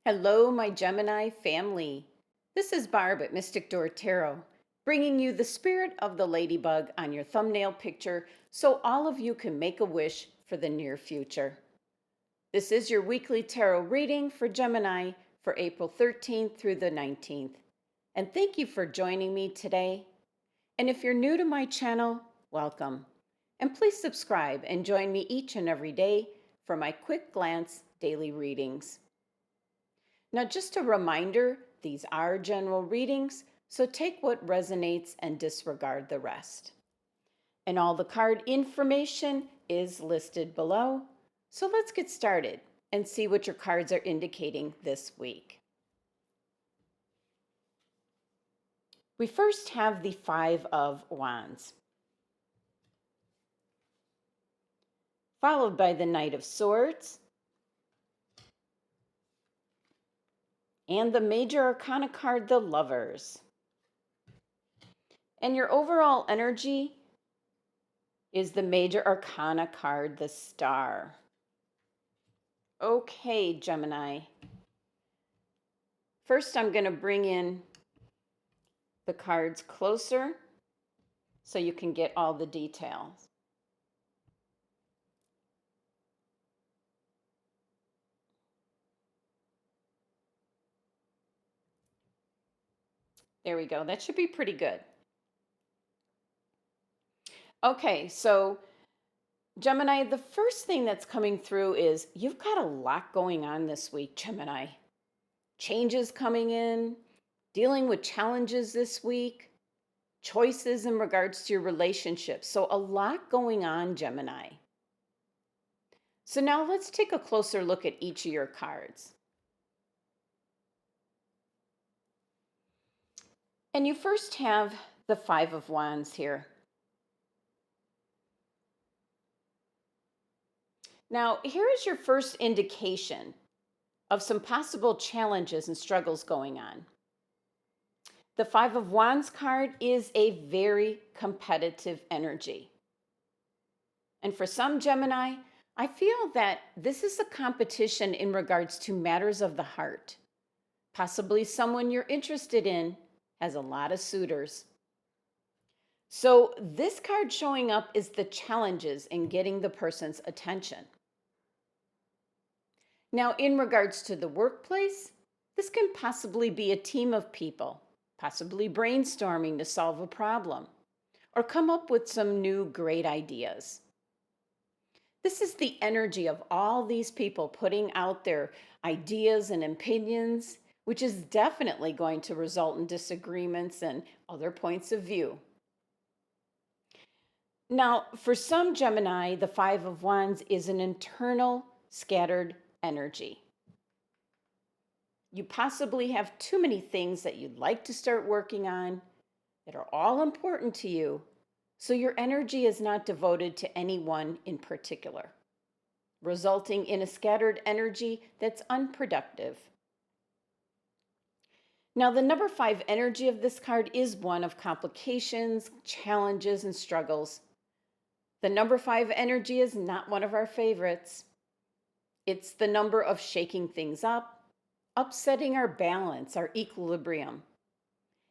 Hello, my Gemini family. This is Barb at Mystic Door Tarot, bringing you the spirit of the ladybug on your thumbnail picture so all of you can make a wish for the near future. This is your weekly tarot reading for Gemini for April 13th through the 19th. And thank you for joining me today. And if you're new to my channel, welcome. And please subscribe and join me each and every day for my quick glance daily readings. Now, just a reminder, these are general readings, so take what resonates and disregard the rest. And all the card information is listed below. So let's get started and see what your cards are indicating this week. We first have the Five of Wands, followed by the Knight of Swords, and the Major Arcana card, the Lovers. And your overall energy is the Major Arcana card, the Star. Okay, Gemini. First, I'm going to bring in the cards closer so you can get all the details. There we go. That should be pretty good. Okay, so Gemini, the first thing that's coming through is you've got a lot going on this week, Gemini. Changes coming in, dealing with challenges this week, choices in regards to your relationships. So a lot going on, Gemini. So now let's take a closer look at each of your cards. And you first have the Five of Wands here. Now, here is your first indication of some possible challenges and struggles going on. The Five of Wands card is a very competitive energy. And for some Gemini, I feel that this is a competition in regards to matters of the heart. Possibly someone you're interested in has a lot of suitors. So this card showing up is the challenges in getting the person's attention. Now, in regards to the workplace, this can possibly be a team of people, possibly brainstorming to solve a problem or come up with some new great ideas. This is the energy of all these people putting out their ideas and opinions, which is definitely going to result in disagreements and other points of view. Now, for some Gemini, the Five of Wands is an internal, scattered energy. You possibly have too many things that you'd like to start working on that are all important to you, so your energy is not devoted to any one in particular, resulting in a scattered energy that's unproductive. Now, the number 5 energy of this card is one of complications, challenges, and struggles. The number 5 energy is not one of our favorites. It's the number of shaking things up, upsetting our balance, our equilibrium.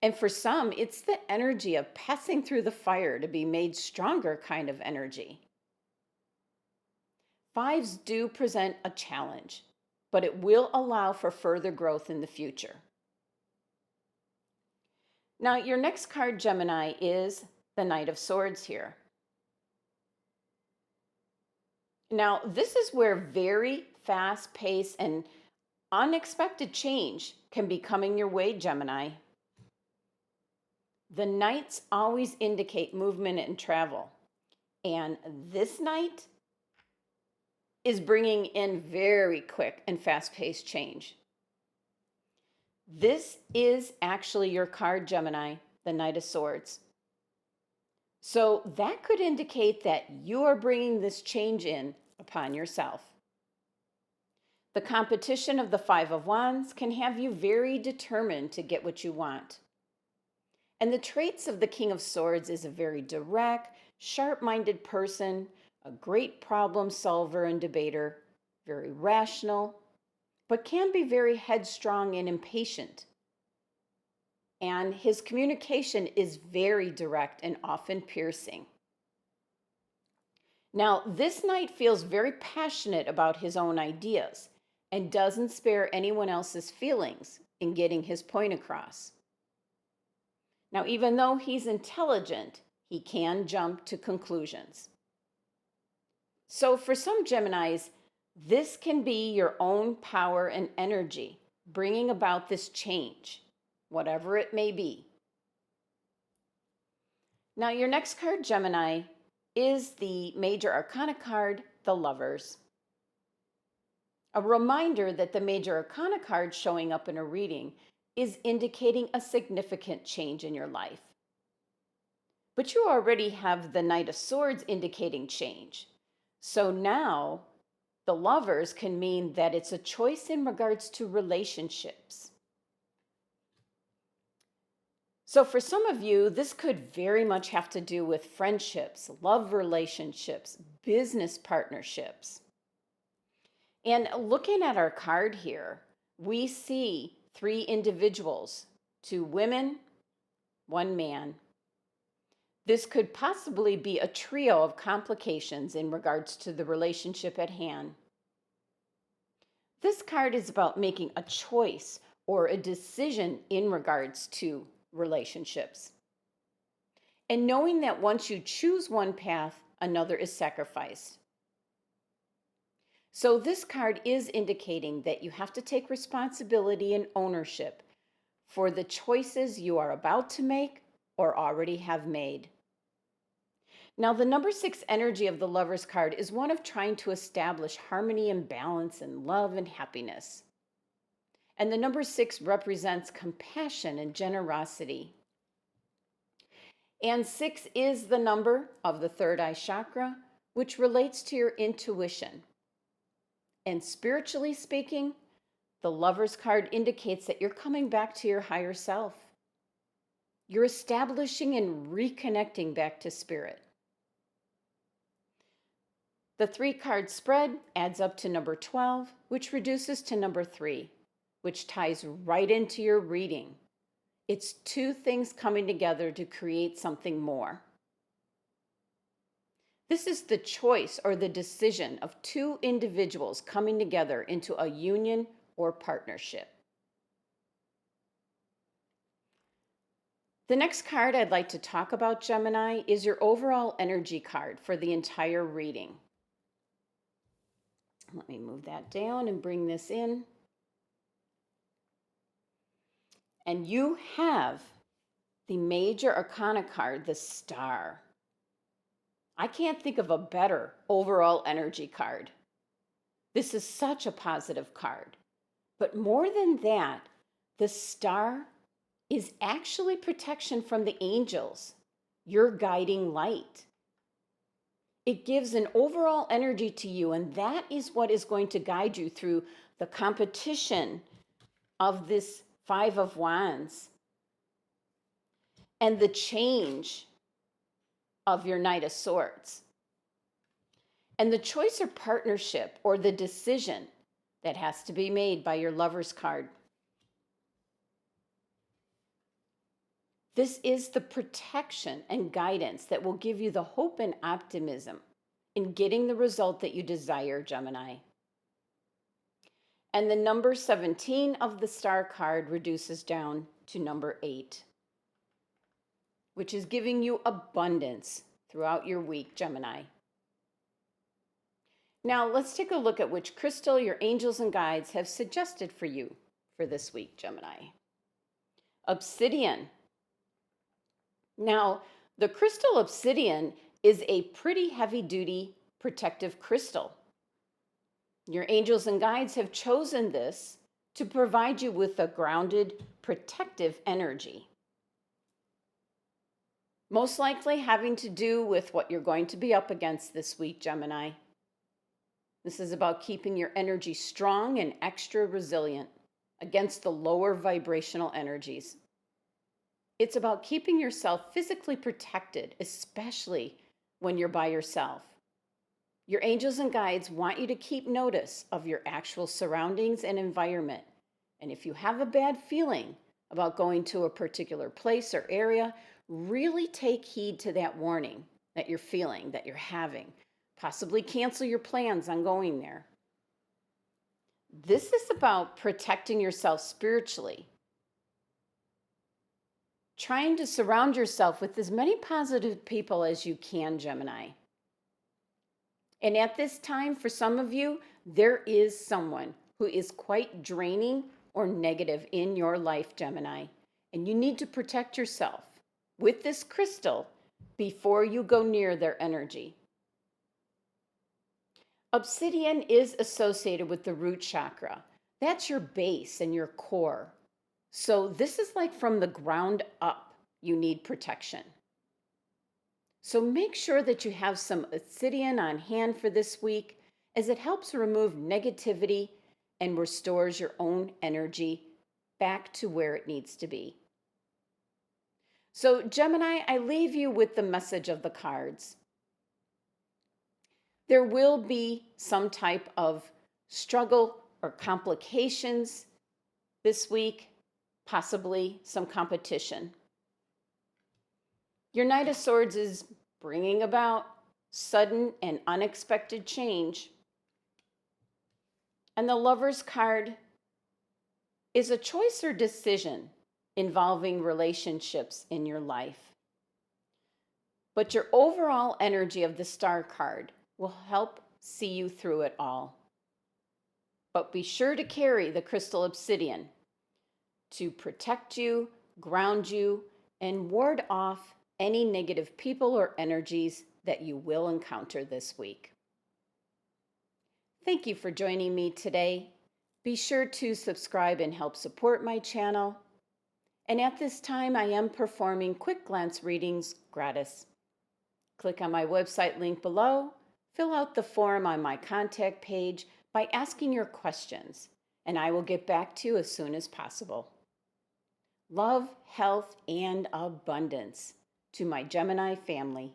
And for some, it's the energy of passing through the fire to be made stronger kind of energy. 5s do present a challenge, but it will allow for further growth in the future. Now, your next card, Gemini, is the Knight of Swords here. Now, this is where very fast pace and unexpected change can be coming your way, Gemini. The Knights always indicate movement and travel. And this Knight is bringing in very quick and fast-paced change. This is actually your card, Gemini, the Knight of Swords. So that could indicate that you are bringing this change in upon yourself. The competition of the Five of Wands can have you very determined to get what you want. And the traits of the King of Swords is a very direct, sharp-minded person, a great problem solver and debater, very rational, but can be very headstrong and impatient. And his communication is very direct and often piercing. Now, this knight feels very passionate about his own ideas and doesn't spare anyone else's feelings in getting his point across. Now, even though he's intelligent, he can jump to conclusions. So for some Geminis, this can be your own power and energy bringing about this change, whatever it may be. Now, your next card, Gemini, is the Major Arcana card, the Lovers. A reminder that the Major Arcana card showing up in a reading is indicating a significant change in your life. But you already have the Knight of Swords indicating change. So now the Lovers can mean that it's a choice in regards to relationships. So for some of you, this could very much have to do with friendships, love relationships, business partnerships. And looking at our card here, we see 3 individuals, 2 women, 1 man. This could possibly be a trio of complications in regards to the relationship at hand. This card is about making a choice or a decision in regards to relationships. And knowing that once you choose one path, another is sacrificed. So this card is indicating that you have to take responsibility and ownership for the choices you are about to make or already have made. Now, the number 6 energy of the Lovers card is one of trying to establish harmony and balance and love and happiness. And the number 6 represents compassion and generosity. And 6 is the number of the third eye chakra, which relates to your intuition. And spiritually speaking, the Lovers card indicates that you're coming back to your higher self. You're establishing and reconnecting back to spirit. The 3-card spread adds up to number 12, which reduces to number 3, which ties right into your reading. It's 2 things coming together to create something more. This is the choice or the decision of 2 individuals coming together into a union or partnership. The next card I'd like to talk about, Gemini, is your overall energy card for the entire reading. Let me move that down and bring this in. And you have the Major Arcana card, the Star. I can't think of a better overall energy card. This is such a positive card. But more than that, the Star is actually protection from the angels, your guiding light. It gives an overall energy to you, and that is what is going to guide you through the competition of this 5 of Wands and the change of your Knight of Swords. And the choice or partnership or the decision that has to be made by your Lovers card. This is the protection and guidance that will give you the hope and optimism in getting the result that you desire, Gemini. And the number 17 of the Star card reduces down to number 8, which is giving you abundance throughout your week, Gemini. Now, let's take a look at which crystal your angels and guides have suggested for you for this week, Gemini. Obsidian. Now, the crystal obsidian is a pretty heavy-duty protective crystal. Your angels and guides have chosen this to provide you with a grounded, protective energy. Most likely having to do with what you're going to be up against this week, Gemini. This is about keeping your energy strong and extra resilient against the lower vibrational energies. It's about keeping yourself physically protected, especially when you're by yourself. Your angels and guides want you to keep notice of your actual surroundings and environment. And if you have a bad feeling about going to a particular place or area, really take heed to that warning that you're feeling, that you're having. Possibly cancel your plans on going there. This is about protecting yourself spiritually, trying to surround yourself with as many positive people as you can, Gemini. And at this time, for some of you, there is someone who is quite draining or negative in your life, Gemini. And you need to protect yourself with this crystal before you go near their energy. Obsidian is associated with the root chakra. That's your base and your core. So this is like from the ground up, you need protection. So make sure that you have some obsidian on hand for this week, as it helps remove negativity and restores your own energy back to where it needs to be. So Gemini, I leave you with the message of the cards. There will be some type of struggle or complications this week, possibly some competition. Your Knight of Swords is bringing about sudden and unexpected change. And the Lover's card is a choice or decision involving relationships in your life. But your overall energy of the Star card will help see you through it all. But be sure to carry the crystal obsidian to protect you, ground you, and ward off any negative people or energies that you will encounter this week. Thank you for joining me today. Be sure to subscribe and help support my channel. And at this time, I am performing quick glance readings gratis. Click on my website link below, fill out the form on my contact page by asking your questions, and I will get back to you as soon as possible. Love, health, and abundance to my Gemini family.